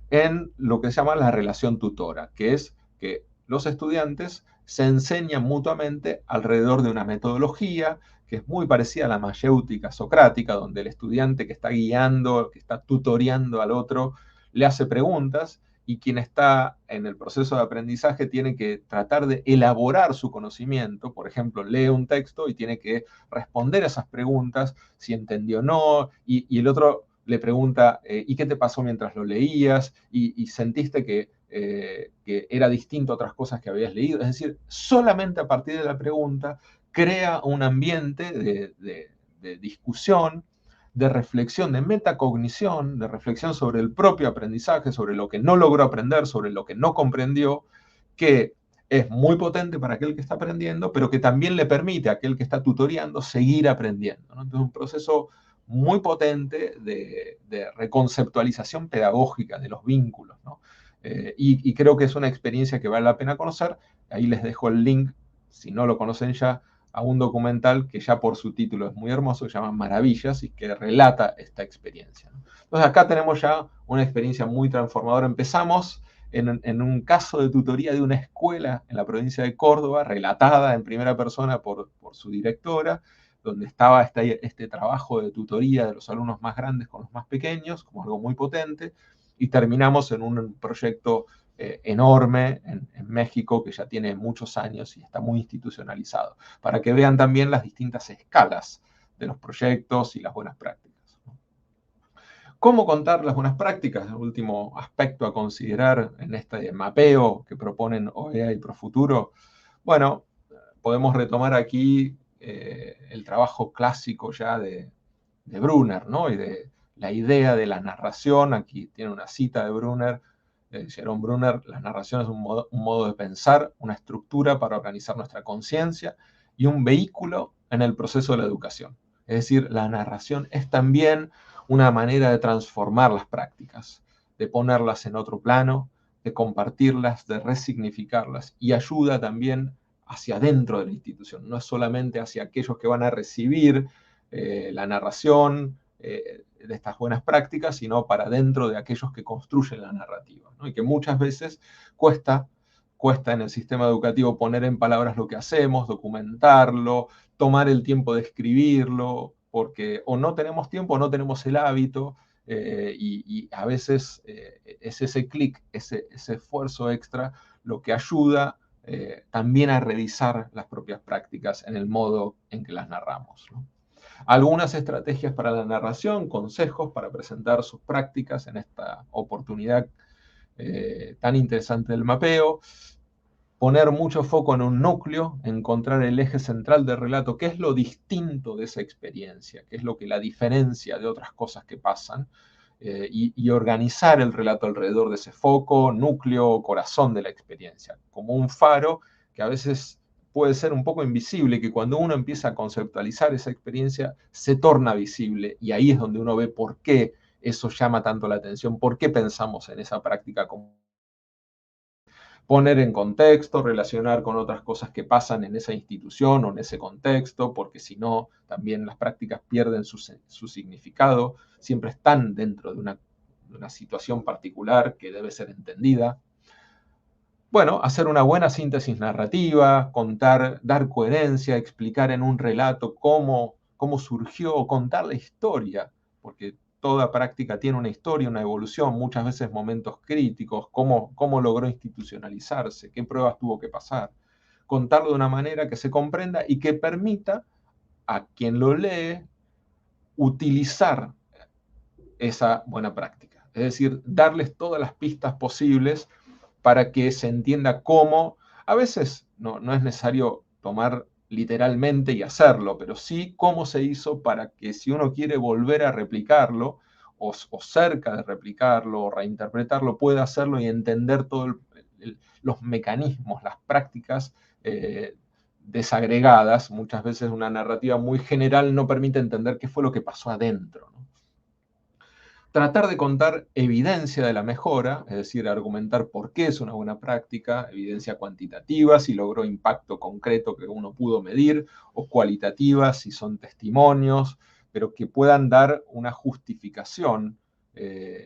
en lo que se llama la relación tutora, que es que los estudiantes se enseñan mutuamente alrededor de una metodología que es muy parecida a la mayéutica socrática, donde el estudiante que está guiando, que está tutoreando al otro, le hace preguntas y quien está en el proceso de aprendizaje tiene que tratar de elaborar su conocimiento. Por ejemplo, lee un texto y tiene que responder a esas preguntas, si entendió o no, y el otro le pregunta, ¿y qué te pasó mientras lo leías? ¿Y sentiste que era distinto a otras cosas que habías leído? Es decir, solamente a partir de la pregunta crea un ambiente de discusión, de reflexión, de metacognición, de reflexión sobre el propio aprendizaje, sobre lo que no logró aprender, sobre lo que no comprendió, que es muy potente para aquel que está aprendiendo, pero que también le permite a aquel que está tutoreando seguir aprendiendo, ¿no? Entonces, un proceso muy potente de reconceptualización pedagógica de los vínculos, ¿no? Y creo que es una experiencia que vale la pena conocer. Ahí les dejo el link, si no lo conocen ya, a un documental que ya por su título es muy hermoso, que se llama Maravillas y que relata esta experiencia, ¿no? Entonces acá tenemos ya una experiencia muy transformadora. Empezamos en un caso de tutoría de una escuela en la provincia de Córdoba, relatada en primera persona por su directora, donde estaba este trabajo de tutoría de los alumnos más grandes con los más pequeños, como algo muy potente, y terminamos en un proyecto enorme en México que ya tiene muchos años y está muy institucionalizado, para que vean también las distintas escalas de los proyectos y las buenas prácticas. ¿Cómo contar las buenas prácticas? El último aspecto a considerar en este mapeo que proponen OEA y Profuturo. Bueno, podemos retomar aquí el trabajo clásico ya de Brunner, ¿no? Y de la idea de la narración. Aquí tiene una cita de Brunner, Jerome Brunner: la narración es un modo de pensar, una estructura para organizar nuestra conciencia y un vehículo en el proceso de la educación. Es decir, la narración es también una manera de transformar las prácticas, de ponerlas en otro plano, de compartirlas, de resignificarlas, y ayuda también hacia adentro de la institución. No es solamente hacia aquellos que van a recibir la narración de estas buenas prácticas, sino para dentro de aquellos que construyen la narrativa, ¿no? Y que muchas veces cuesta en el sistema educativo poner en palabras lo que hacemos, documentarlo, tomar el tiempo de escribirlo, porque o no tenemos tiempo o no tenemos el hábito, y a veces es ese clic, ese esfuerzo extra, lo que ayuda también a revisar las propias prácticas en el modo en que las narramos, ¿no? Algunas estrategias para la narración, consejos para presentar sus prácticas en esta oportunidad tan interesante del mapeo. Poner mucho foco en un núcleo, encontrar el eje central del relato, qué es lo distinto de esa experiencia, qué es lo que la diferencia de otras cosas que pasan, y organizar el relato alrededor de ese foco, núcleo, corazón de la experiencia, como un faro que a veces puede ser un poco invisible, que cuando uno empieza a conceptualizar esa experiencia se torna visible, y ahí es donde uno ve por qué eso llama tanto la atención, por qué pensamos en esa práctica como poner en contexto, relacionar con otras cosas que pasan en esa institución o en ese contexto, porque si no, también las prácticas pierden su significado, siempre están dentro de una situación particular que debe ser entendida. Bueno, hacer una buena síntesis narrativa, contar, dar coherencia, explicar en un relato cómo surgió, contar la historia, porque toda práctica tiene una historia, una evolución, muchas veces momentos críticos, cómo logró institucionalizarse, qué pruebas tuvo que pasar. Contarlo de una manera que se comprenda y que permita a quien lo lee utilizar esa buena práctica. Es decir, darles todas las pistas posibles para que se entienda cómo. A veces no es necesario tomar literalmente y hacerlo, pero sí cómo se hizo para que si uno quiere volver a replicarlo o cerca de replicarlo o reinterpretarlo, pueda hacerlo y entender todos los mecanismos, las prácticas desagregadas. Muchas veces una narrativa muy general no permite entender qué fue lo que pasó adentro, ¿no? Tratar de contar evidencia de la mejora, es decir, argumentar por qué es una buena práctica, evidencia cuantitativa, si logró impacto concreto que uno pudo medir, o cualitativa, si son testimonios, pero que puedan dar una justificación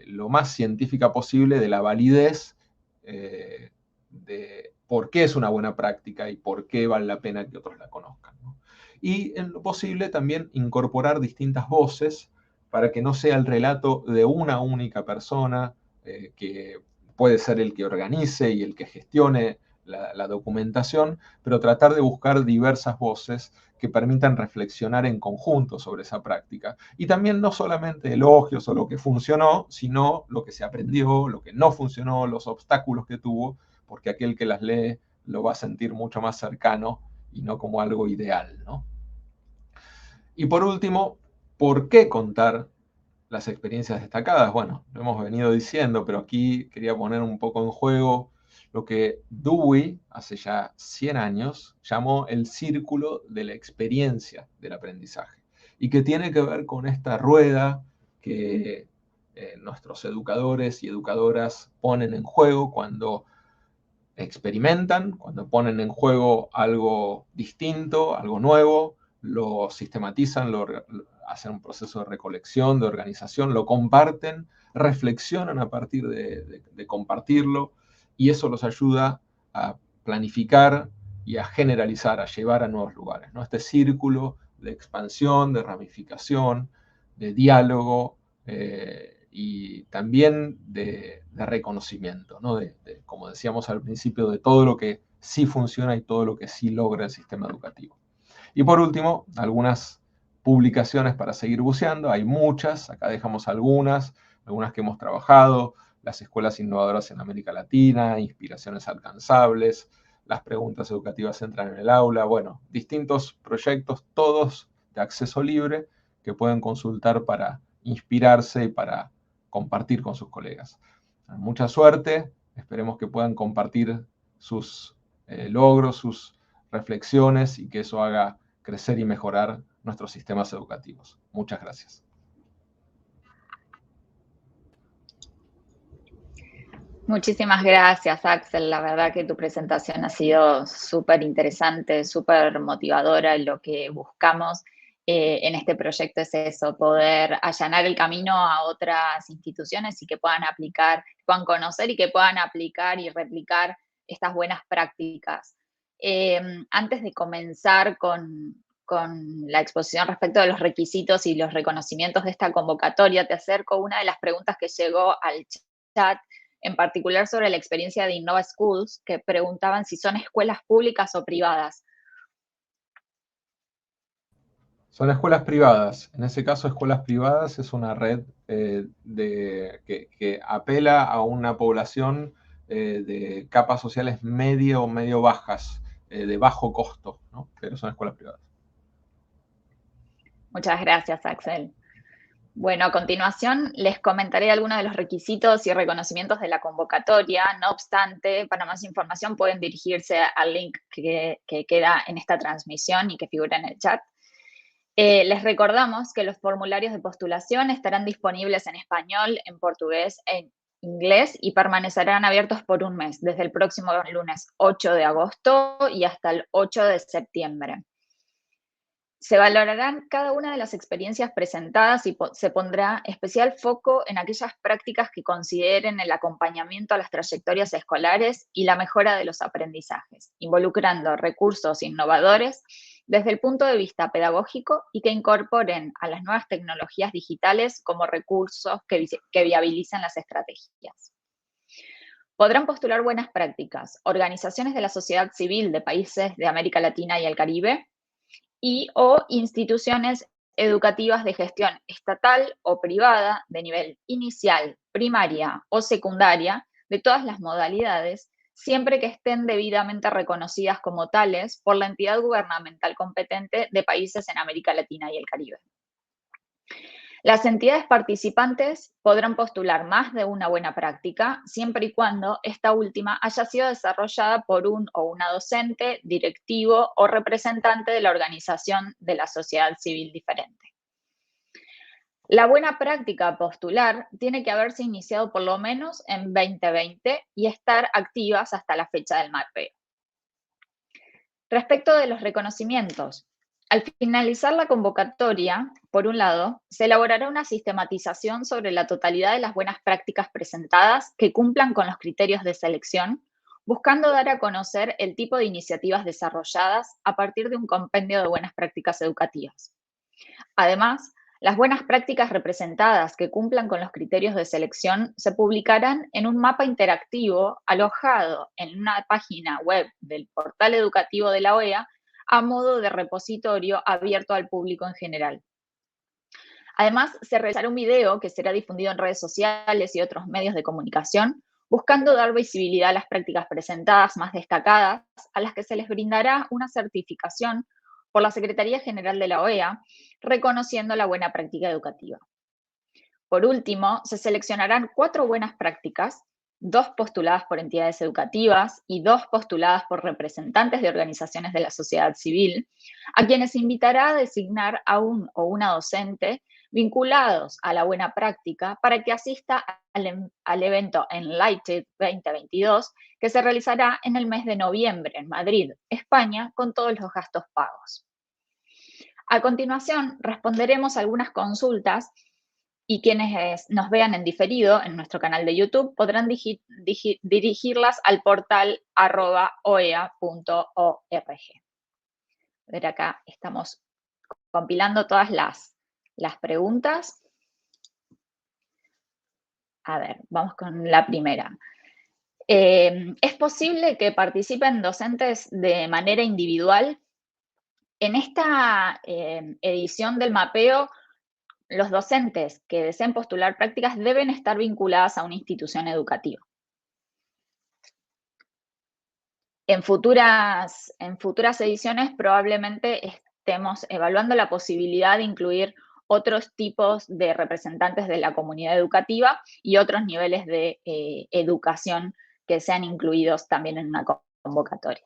lo más científica posible de la validez de por qué es una buena práctica y por qué vale la pena que otros la conozcan, ¿no? Y en lo posible también incorporar distintas voces para que no sea el relato de una única persona, que puede ser el que organice y el que gestione la documentación, pero tratar de buscar diversas voces que permitan reflexionar en conjunto sobre esa práctica. Y también no solamente elogios o lo que funcionó, sino lo que se aprendió, lo que no funcionó, los obstáculos que tuvo, porque aquel que las lee lo va a sentir mucho más cercano y no como algo ideal, ¿no? Y por último, ¿por qué contar las experiencias destacadas? Bueno, lo hemos venido diciendo, pero aquí quería poner un poco en juego lo que Dewey, hace ya 100 años, llamó el círculo de la experiencia del aprendizaje, y que tiene que ver con esta rueda que nuestros educadores y educadoras ponen en juego cuando experimentan, cuando ponen en juego algo distinto, algo nuevo, lo sistematizan, hacen un proceso de recolección, de organización, lo comparten, reflexionan a partir de compartirlo, y eso los ayuda a planificar y a generalizar, a llevar a nuevos lugares, ¿no? Este círculo de expansión, de ramificación, de diálogo, y también de reconocimiento, ¿no? Como decíamos al principio, de todo lo que sí funciona y todo lo que sí logra el sistema educativo. Y por último, algunas publicaciones para seguir buceando. Hay muchas, acá dejamos algunas que hemos trabajado: las escuelas innovadoras en América Latina, inspiraciones alcanzables, las preguntas educativas entran en el aula. Bueno, distintos proyectos, todos de acceso libre, que pueden consultar para inspirarse y para compartir con sus colegas. Mucha suerte, esperemos que puedan compartir sus logros, sus reflexiones, y que eso haga crecer y mejorar nuestros sistemas educativos. Muchas gracias. Muchísimas gracias, Axel. La verdad que tu presentación ha sido súper interesante, súper motivadora. Lo que buscamos en este proyecto es eso, poder allanar el camino a otras instituciones y que puedan aplicar, puedan conocer y que puedan aplicar y replicar estas buenas prácticas. Antes de comenzar con la exposición respecto de los requisitos y los reconocimientos de esta convocatoria, te acerco una de las preguntas que llegó al chat, en particular sobre la experiencia de Innova Schools, que preguntaban si son escuelas públicas o privadas. Son escuelas privadas. En ese caso, escuelas privadas es una red que apela a una población de capas sociales medio o medio bajas, de bajo costo, ¿no? Pero son escuelas privadas. Muchas gracias, Axel. Bueno, a continuación les comentaré algunos de los requisitos y reconocimientos de la convocatoria. No obstante, para más información pueden dirigirse al link que queda en esta transmisión y que figura en el chat. Les recordamos que los formularios de postulación estarán disponibles en español, en portugués, en inglés, y permanecerán abiertos por un mes, desde el próximo lunes 8 de agosto y hasta el 8 de septiembre. Se valorarán cada una de las experiencias presentadas y se pondrá especial foco en aquellas prácticas que consideren el acompañamiento a las trayectorias escolares y la mejora de los aprendizajes, involucrando recursos innovadores desde el punto de vista pedagógico y que incorporen a las nuevas tecnologías digitales como recursos que viabilicen las estrategias. Podrán postular buenas prácticas organizaciones de la sociedad civil de países de América Latina y el Caribe, o instituciones educativas de gestión estatal o privada de nivel inicial, primaria o secundaria, de todas las modalidades, siempre que estén debidamente reconocidas como tales por la entidad gubernamental competente de países en América Latina y el Caribe. Las entidades participantes podrán postular más de una buena práctica, siempre y cuando esta última haya sido desarrollada por un o una docente, directivo o representante de la organización de la sociedad civil diferente. La buena práctica a postular tiene que haberse iniciado por lo menos en 2020 y estar activas hasta la fecha del mapeo. Respecto de los reconocimientos, al finalizar la convocatoria, por un lado, se elaborará una sistematización sobre la totalidad de las buenas prácticas presentadas que cumplan con los criterios de selección, buscando dar a conocer el tipo de iniciativas desarrolladas a partir de un compendio de buenas prácticas educativas. Además, Las buenas prácticas representadas que cumplan con los criterios de selección se publicarán en un mapa interactivo alojado en una página web del portal educativo de la OEA a modo de repositorio abierto al público en general. Además, se realizará un video que será difundido en redes sociales y otros medios de comunicación, buscando dar visibilidad a las prácticas presentadas más destacadas, a las que se les brindará una certificación por la Secretaría General de la OEA, reconociendo la buena práctica educativa. Por último, se seleccionarán 4 buenas prácticas, 2 postuladas por entidades educativas y 2 postuladas por representantes de organizaciones de la sociedad civil, a quienes se invitará a designar a un o una docente vinculados a la buena práctica para que asista al evento Enlighted 2022 que se realizará en el mes de noviembre en Madrid, España, con todos los gastos pagos. A continuación, responderemos algunas consultas y quienes nos vean en diferido en nuestro canal de YouTube podrán dirigirlas al portal @oea.org. A ver, acá estamos compilando todas las preguntas. A ver, vamos con la primera. ¿Es posible que participen docentes de manera individual? En esta edición del mapeo, los docentes que deseen postular prácticas deben estar vinculadas a una institución educativa. En futuras ediciones probablemente estemos evaluando la posibilidad de incluir otros tipos de representantes de la comunidad educativa y otros niveles de educación que sean incluidos también en una convocatoria.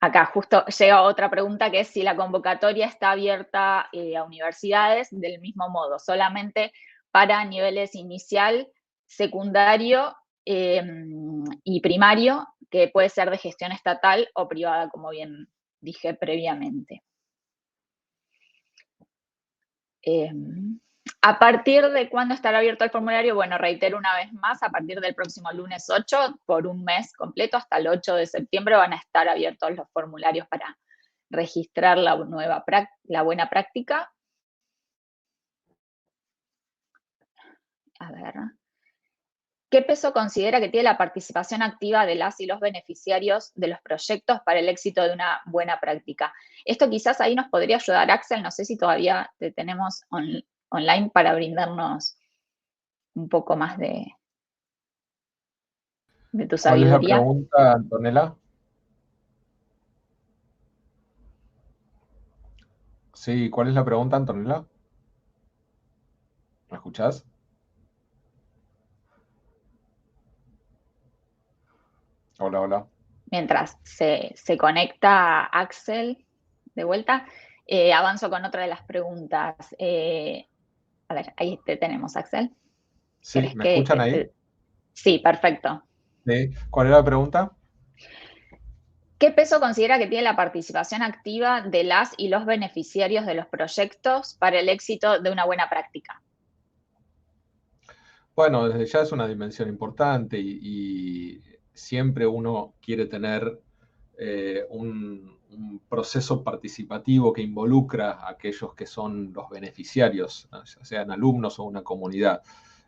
Acá justo llega otra pregunta que es si la convocatoria está abierta a universidades del mismo modo, solamente para niveles inicial, secundario y primario, que puede ser de gestión estatal o privada, como bien dije previamente. ¿A partir de cuándo estará abierto el formulario? Bueno, reitero una vez más, a partir del próximo lunes 8, por un mes completo, hasta el 8 de septiembre van a estar abiertos los formularios para registrar la buena práctica. A ver. ¿Qué peso considera que tiene la participación activa de las y los beneficiarios de los proyectos para el éxito de una buena práctica? Esto quizás ahí nos podría ayudar Axel, no sé si todavía te tenemos online para brindarnos un poco más de tu sabiduría. ¿Cuál es la pregunta, Antonella? Sí, ¿cuál es la pregunta, Antonella? ¿Me escuchás? Hola, hola. Mientras se conecta Axel de vuelta, avanzo con otra de las preguntas. A ver, ahí te tenemos, Axel. Sí, ¿me escuchan ahí? Sí, perfecto. Sí. ¿Cuál era la pregunta? ¿Qué peso considera que tiene la participación activa de las y los beneficiarios de los proyectos para el éxito de una buena práctica? Bueno, desde ya es una dimensión importante y siempre uno quiere tener un proceso participativo que involucra a aquellos que son los beneficiarios, ya sean alumnos o una comunidad.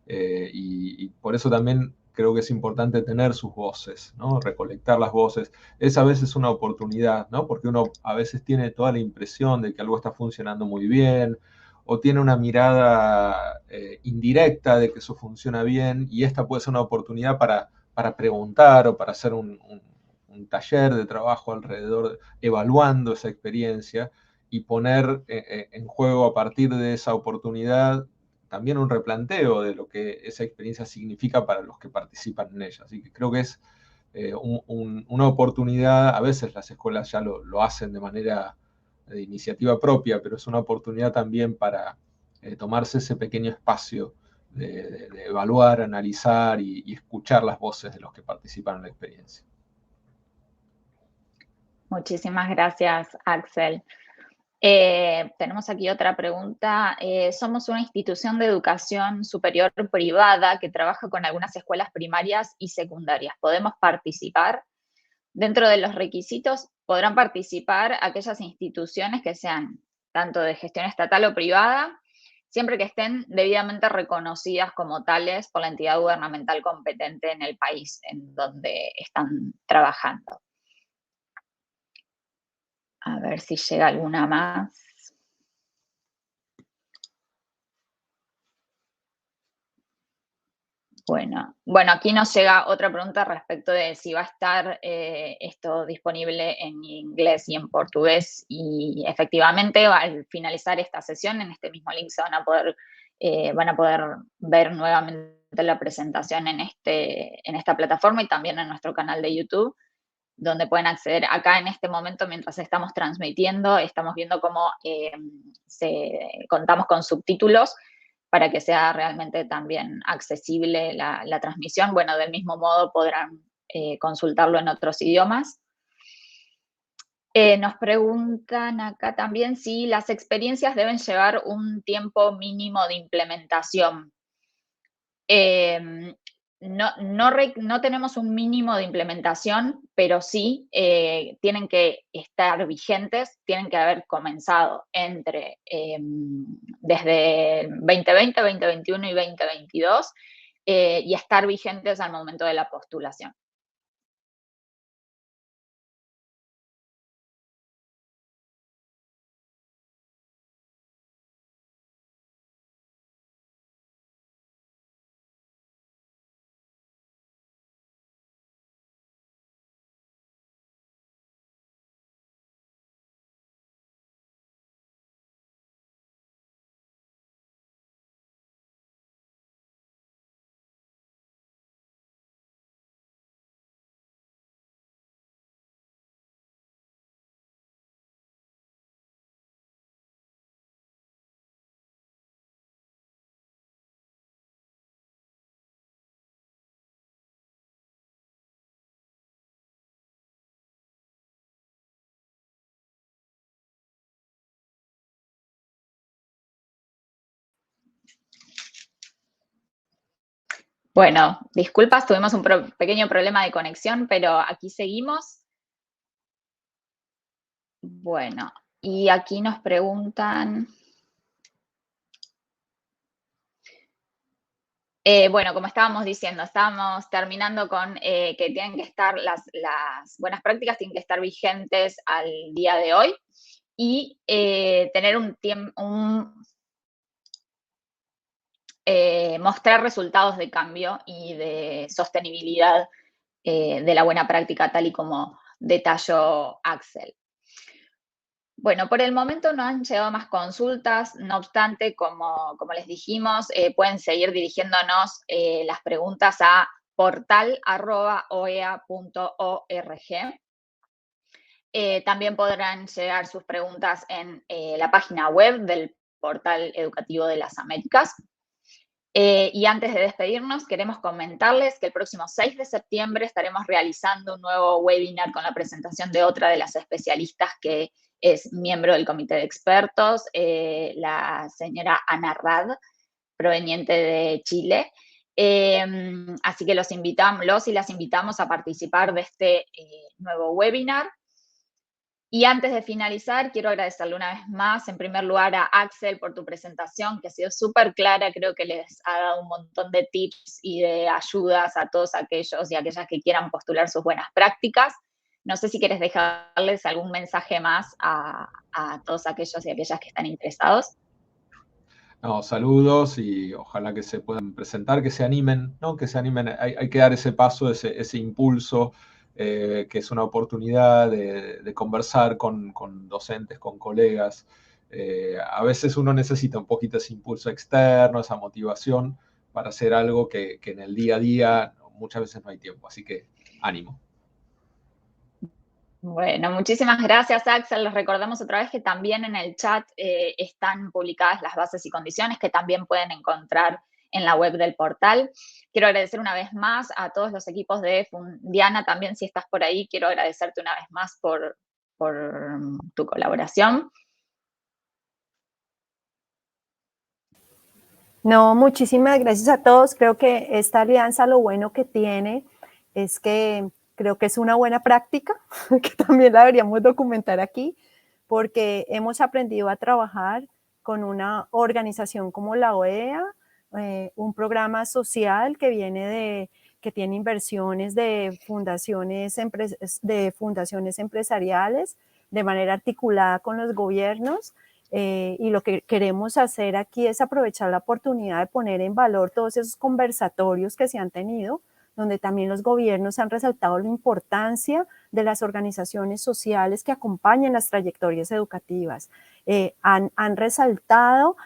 Y por eso también creo que es importante tener sus voces, ¿no? Recolectar las voces. Es a veces una oportunidad, ¿no? Porque uno a veces tiene toda la impresión de que algo está funcionando muy bien, o tiene una mirada indirecta de que eso funciona bien, y esta puede ser una oportunidad para preguntar o para hacer un taller de trabajo alrededor, evaluando esa experiencia y poner en juego a partir de esa oportunidad también un replanteo de lo que esa experiencia significa para los que participan en ella. Así que creo que es una oportunidad, a veces las escuelas ya lo hacen de manera de iniciativa propia, pero es una oportunidad también para tomarse ese pequeño espacio de evaluar, analizar y escuchar las voces de los que participan en la experiencia. Muchísimas gracias, Axel. Tenemos aquí otra pregunta. Somos una institución de educación superior privada que trabaja con algunas escuelas primarias y secundarias. ¿Podemos participar? Dentro de los requisitos podrán participar aquellas instituciones que sean tanto de gestión estatal o privada, siempre que estén debidamente reconocidas como tales por la entidad gubernamental competente en el país en donde están trabajando. A ver si llega alguna más. Bueno, aquí nos llega otra pregunta respecto de si va a estar esto disponible en inglés y en portugués. Y efectivamente, al finalizar esta sesión, en este mismo link se van a poder ver nuevamente la presentación en esta plataforma y también en nuestro canal de YouTube, donde pueden acceder. Acá en este momento, mientras estamos transmitiendo, estamos viendo cómo contamos con subtítulos para que sea realmente también accesible la transmisión. Bueno, del mismo modo podrán consultarlo en otros idiomas. Nos preguntan acá también si las experiencias deben llevar un tiempo mínimo de implementación. No tenemos un mínimo de implementación, pero sí tienen que estar vigentes, tienen que haber comenzado desde 2020, 2021 y 2022 y estar vigentes al momento de la postulación. Bueno, disculpas, tuvimos un pequeño problema de conexión, pero aquí seguimos. Bueno, y aquí nos preguntan... bueno, como estábamos diciendo, estábamos terminando con que tienen que estar las buenas prácticas, tienen que estar vigentes al día de hoy y tener mostrar resultados de cambio y de sostenibilidad de la buena práctica, tal y como detalló Axel. Bueno, por el momento no han llegado más consultas, no obstante, como les dijimos, pueden seguir dirigiéndonos las preguntas a portal@oea.org. También podrán llegar sus preguntas en la página web del Portal Educativo de las Américas. Y antes de despedirnos, queremos comentarles que el próximo 6 de septiembre estaremos realizando un nuevo webinar con la presentación de otra de las especialistas que es miembro del comité de expertos, la señora Ana Rad, proveniente de Chile. Así que los y las invitamos a participar de este nuevo webinar. Y antes de finalizar, quiero agradecerle una vez más, en primer lugar, a Axel por tu presentación, que ha sido súper clara. Creo que les ha dado un montón de tips y de ayudas a todos aquellos y aquellas que quieran postular sus buenas prácticas. No sé si quieres dejarles algún mensaje más a todos aquellos y aquellas que están interesados. No, saludos y ojalá que se puedan presentar, que se animen, ¿no? Que se animen. Hay que dar ese paso, ese impulso, que es una oportunidad de conversar con docentes, con colegas. A veces uno necesita un poquito ese impulso externo, esa motivación para hacer algo que en el día a día muchas veces no hay tiempo. Así que ánimo. Bueno, muchísimas gracias, Axel. Les recordamos otra vez que también en el chat están publicadas las bases y condiciones que también pueden encontrar en la web del portal. Quiero agradecer una vez más a todos los equipos de Diana, también si estás por ahí, quiero agradecerte una vez más por tu colaboración. No, muchísimas gracias a todos. Creo que esta alianza lo bueno que tiene es que creo que es una buena práctica, que también la deberíamos documentar aquí, porque hemos aprendido a trabajar con una organización como la OEA, un programa social que que tiene inversiones de fundaciones empresariales de manera articulada con los gobiernos, y lo que queremos hacer aquí es aprovechar la oportunidad de poner en valor todos esos conversatorios que se han tenido, donde también los gobiernos han resaltado la importancia de las organizaciones sociales que acompañan las trayectorias educativas. Han resaltado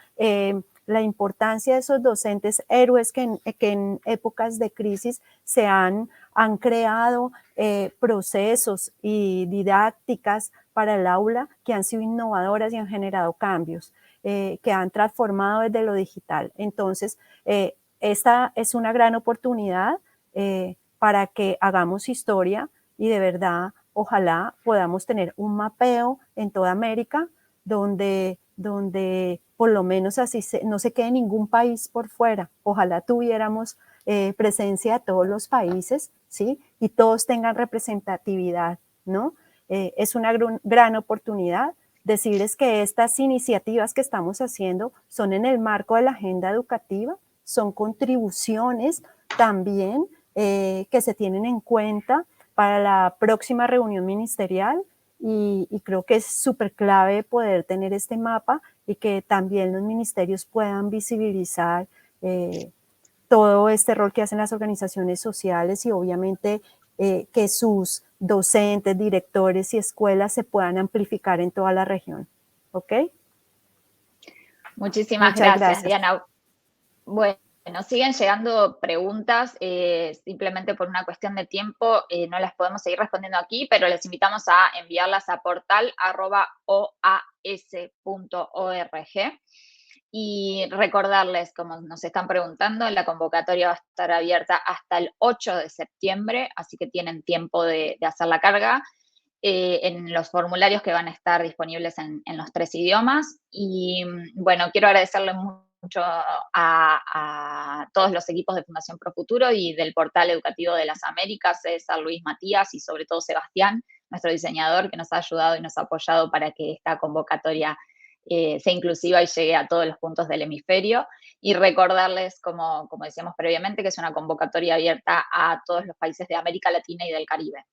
la importancia de esos docentes héroes que en épocas de crisis han creado procesos y didácticas para el aula que han sido innovadoras y han generado cambios, que han transformado desde lo digital. Entonces, esta es una gran oportunidad para que hagamos historia y de verdad, ojalá podamos tener un mapeo en toda América donde por lo menos así no se quede ningún país por fuera. Ojalá tuviéramos presencia de todos los países, ¿sí? Y todos tengan representatividad, ¿no? Es una gran oportunidad decirles que estas iniciativas que estamos haciendo son en el marco de la agenda educativa, son contribuciones también que se tienen en cuenta para la próxima reunión ministerial, y creo que es súper clave poder tener este mapa y que también los ministerios puedan visibilizar todo este rol que hacen las organizaciones sociales y obviamente que sus docentes, directores y escuelas se puedan amplificar en toda la región. ¿Ok? Muchísimas gracias, Diana. Bueno, siguen llegando preguntas, simplemente por una cuestión de tiempo no las podemos seguir respondiendo aquí, pero les invitamos a enviarlas a portal@oas.org. Y recordarles, como nos están preguntando, la convocatoria va a estar abierta hasta el 8 de septiembre, así que tienen tiempo de hacer la carga en los formularios que van a estar disponibles en los 3 idiomas. Y bueno, quiero agradecerles mucho a todos los equipos de Fundación Profuturo y del Portal Educativo de las Américas, César, Luis, Matías y sobre todo Sebastián, nuestro diseñador, que nos ha ayudado y nos ha apoyado para que esta convocatoria sea inclusiva y llegue a todos los puntos del hemisferio. Y recordarles, como decíamos previamente, que es una convocatoria abierta a todos los países de América Latina y del Caribe.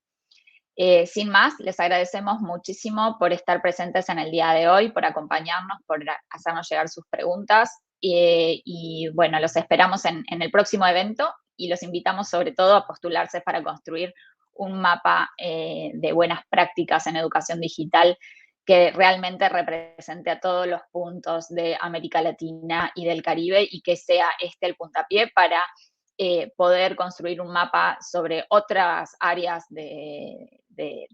Sin más, les agradecemos muchísimo por estar presentes en el día de hoy, por acompañarnos, por hacernos llegar sus preguntas. Y bueno, los esperamos en el próximo evento y los invitamos sobre todo a postularse para construir un mapa de buenas prácticas en educación digital que realmente represente a todos los puntos de América Latina y del Caribe y que sea el puntapié para poder construir un mapa sobre otras áreas de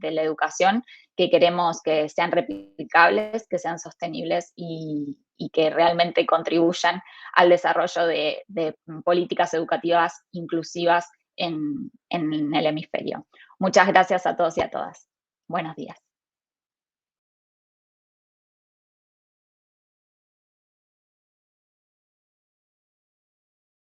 la educación que queremos que sean replicables, que sean sostenibles y que realmente contribuyan al desarrollo de políticas educativas inclusivas en el hemisferio. Muchas gracias a todos y a todas. Buenos días.